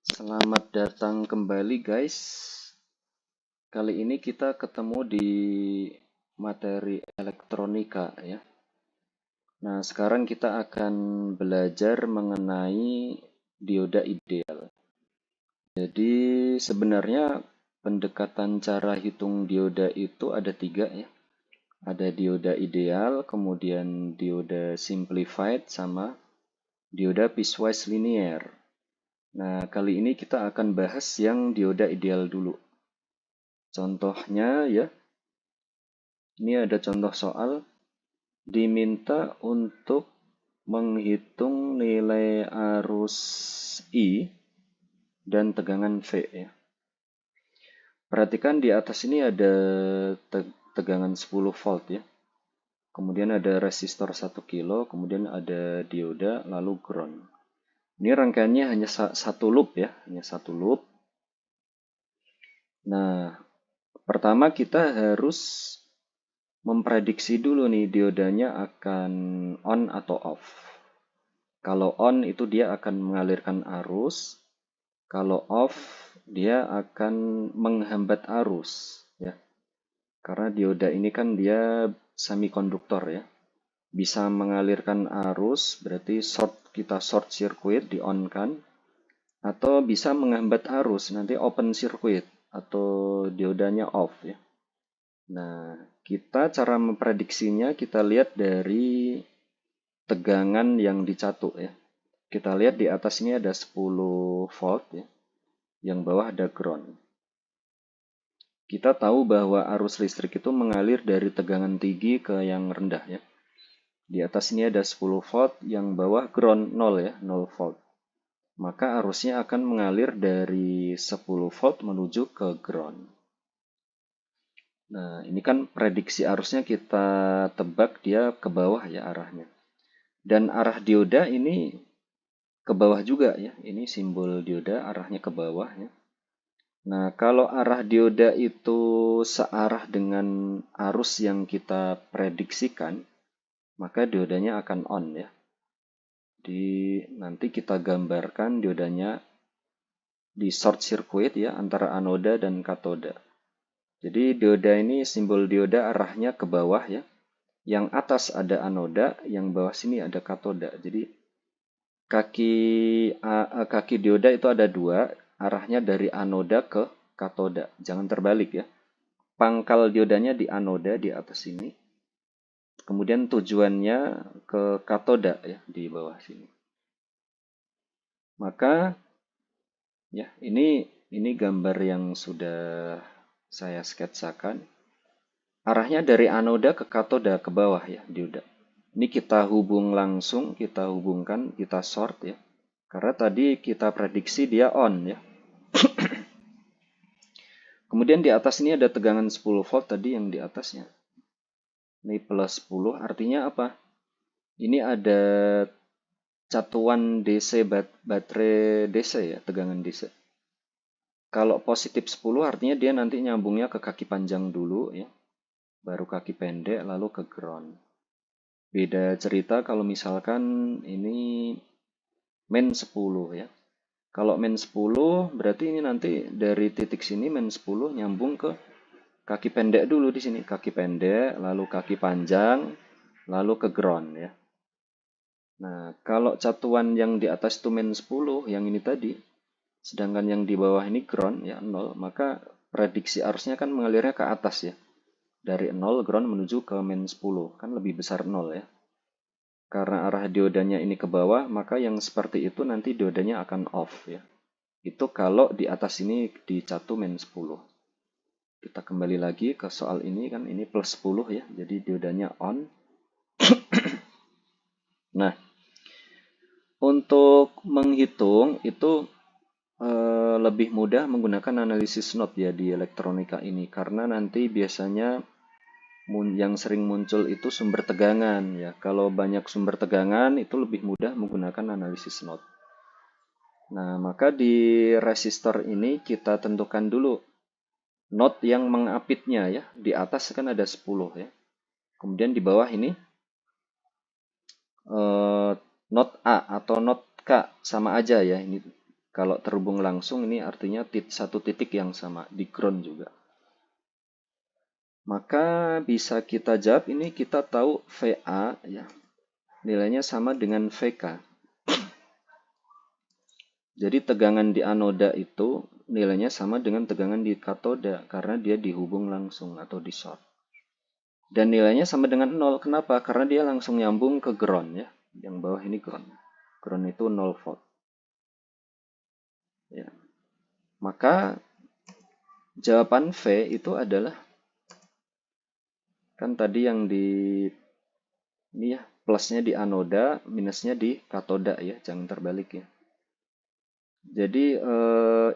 Selamat datang kembali guys. Kali ini kita ketemu di materi elektronika ya. Nah, sekarang kita akan belajar mengenai dioda ideal. Jadi sebenarnya pendekatan cara hitung dioda itu ada tiga ya. Ada dioda ideal, kemudian dioda simplified, sama dioda piecewise linear. Nah, kali ini kita akan bahas yang dioda ideal dulu. Contohnya ya, ini ada contoh soal diminta untuk menghitung nilai arus I dan tegangan V ya. Perhatikan di atas ini ada tegangan 10 volt ya. Kemudian ada resistor 1 kilo, kemudian ada dioda, lalu ground. Ini rangkaiannya hanya satu loop ya, hanya satu loop. Nah, pertama kita harus memprediksi dulu nih diodanya akan on atau off. Kalau on itu dia akan mengalirkan arus, kalau off dia akan menghambat arus ya. Karena dioda ini kan dia semikonduktor ya. Bisa mengalirkan arus berarti kita short circuit di on kan, atau bisa menghambat arus nanti open circuit atau diodanya off ya. Nah, kita cara memprediksinya kita lihat dari tegangan yang dicatu ya. Kita lihat di atas ini ada 10 volt ya. Yang bawah ada ground. Kita tahu bahwa arus listrik itu mengalir dari tegangan tinggi ke yang rendah ya. Di atas ini ada 10 volt, yang bawah ground 0 ya, 0 volt. Maka arusnya akan mengalir dari 10 volt menuju ke ground. Nah, ini kan prediksi arusnya kita tebak dia ke bawah ya arahnya. Dan arah dioda ini ke bawah juga ya. Ini simbol dioda arahnya ke bawah ya. Nah, kalau arah dioda itu searah dengan arus yang kita prediksikan, maka diodanya akan on ya. Nanti kita gambarkan diodanya di short circuit ya antara anoda dan katoda. Jadi dioda ini simbol dioda arahnya ke bawah ya. Yang atas ada anoda, yang bawah sini ada katoda. Jadi kaki dioda itu ada dua, arahnya dari anoda ke katoda. Jangan terbalik ya. Pangkal diodanya di anoda di atas sini. Kemudian tujuannya ke katoda ya di bawah sini. Maka ya ini gambar yang sudah saya sketsakan. Arahnya dari anoda ke katoda ke bawah ya dioda. Ini kita hubungkan, kita short ya. Karena tadi kita prediksi dia on ya. Kemudian di atas ini ada tegangan 10 volt tadi yang di atasnya. Ini plus 10 artinya apa? Ini ada catuan DC baterai DC ya, tegangan DC. Kalau positif 10 artinya dia nanti nyambungnya ke kaki panjang dulu ya. Baru kaki pendek lalu ke ground. Beda cerita kalau misalkan ini main 10 ya. Kalau main 10 berarti ini nanti dari titik sini main 10 nyambung ke kaki pendek dulu di sini. Kaki pendek, lalu kaki panjang, lalu ke ground ya. Nah, kalau catuan yang di atas itu main 10, yang ini tadi, sedangkan yang di bawah ini ground ya 0, maka prediksi arusnya kan mengalirnya ke atas ya. Dari 0 ground menuju ke main 10, kan lebih besar 0 ya. Karena arah diodanya ini ke bawah, maka yang seperti itu nanti diodanya akan off ya. Itu kalau di atas ini dicatu min 10. Kita kembali lagi ke soal ini, kan ini plus 10 ya, jadi diodanya on. Nah, untuk menghitung itu lebih mudah menggunakan analisis node ya di elektronika ini. Karena nanti biasanya yang sering muncul itu sumber tegangan ya. Kalau banyak sumber tegangan itu lebih mudah menggunakan analisis node. Nah, maka di resistor ini kita tentukan dulu node yang mengapitnya ya. Di atas kan ada 10 ya. Kemudian di bawah ini node A atau node K sama aja ya. Ini Kalau terhubung langsung ini artinya satu titik yang sama, di ground juga. Maka bisa kita jawab ini kita tahu VA ya, nilainya sama dengan VK. Jadi tegangan di anoda itu nilainya sama dengan tegangan di katoda karena dia dihubung langsung atau di short. Dan nilainya sama dengan 0. Kenapa? Karena dia langsung nyambung ke ground ya. Yang bawah ini ground. Ground itu 0 volt. Ya. Maka jawaban V itu adalah, kan tadi yang di ini ya, plusnya di anoda, minusnya di katoda ya, jangan terbalik ya. Jadi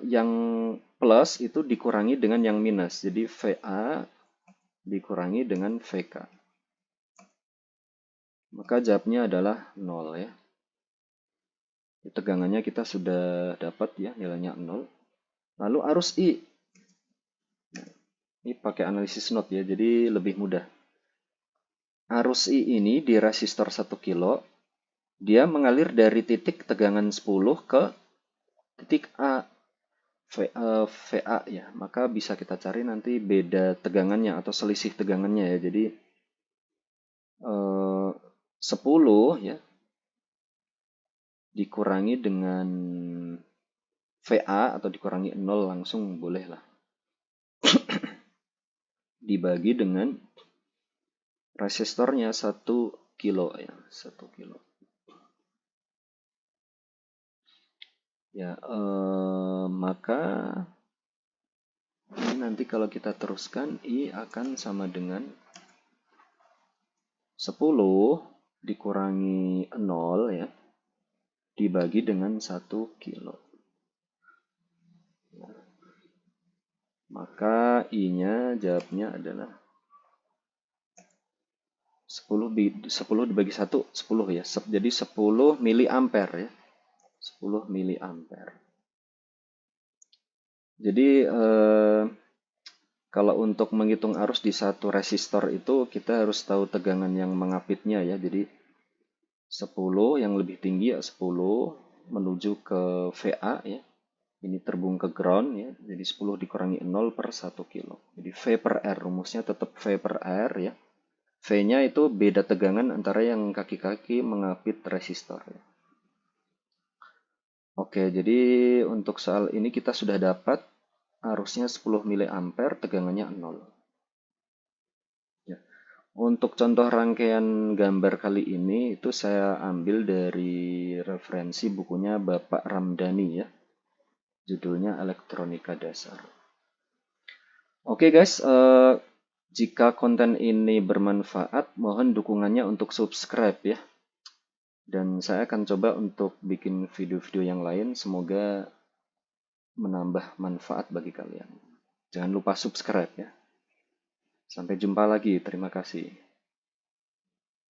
yang plus itu dikurangi dengan yang minus. Jadi VA dikurangi dengan VK. Maka jawabnya adalah 0 ya. Tegangannya kita sudah dapat ya, nilainya 0. Lalu arus I. Ini pakai analisis node ya, jadi lebih mudah. Arus I ini di resistor 1 kilo, dia mengalir dari titik tegangan 10 ke titik A, VA ya. Maka bisa kita cari nanti beda tegangannya atau selisih tegangannya ya. Jadi 10 ya dikurangi dengan VA atau dikurangi 0 langsung boleh lah. Dibagi dengan resistornya 1 kilo ya, 1 kilo. Ya, maka ini nanti kalau kita teruskan I akan sama dengan 10 dikurangi 0 ya, dibagi dengan 1 kilo. Maka I-nya jawabnya adalah 10 dibagi 1, 10 ya. Jadi 10 miliampere ya. 10 miliampere. Jadi kalau untuk menghitung arus di satu resistor itu kita harus tahu tegangan yang mengapitnya ya. Jadi 10 yang lebih tinggi ya 10 menuju ke VA ya. Ini terhubung ke ground ya. Jadi 10 dikurangi 0 per 1 kilo. Jadi V per R, rumusnya tetap V per R ya. V-nya itu beda tegangan antara yang kaki-kaki mengapit resistor ya. Oke, jadi untuk soal ini kita sudah dapat arusnya 10 miliampere, tegangannya 0. Ya. Untuk contoh rangkaian gambar kali ini itu saya ambil dari referensi bukunya Bapak Ramdhani ya. Judulnya Elektronika Dasar. Oke guys, jika konten ini bermanfaat, mohon dukungannya untuk subscribe ya. Dan saya akan coba untuk bikin video-video yang lain, semoga menambah manfaat bagi kalian. Jangan lupa subscribe ya. Sampai jumpa lagi, terima kasih.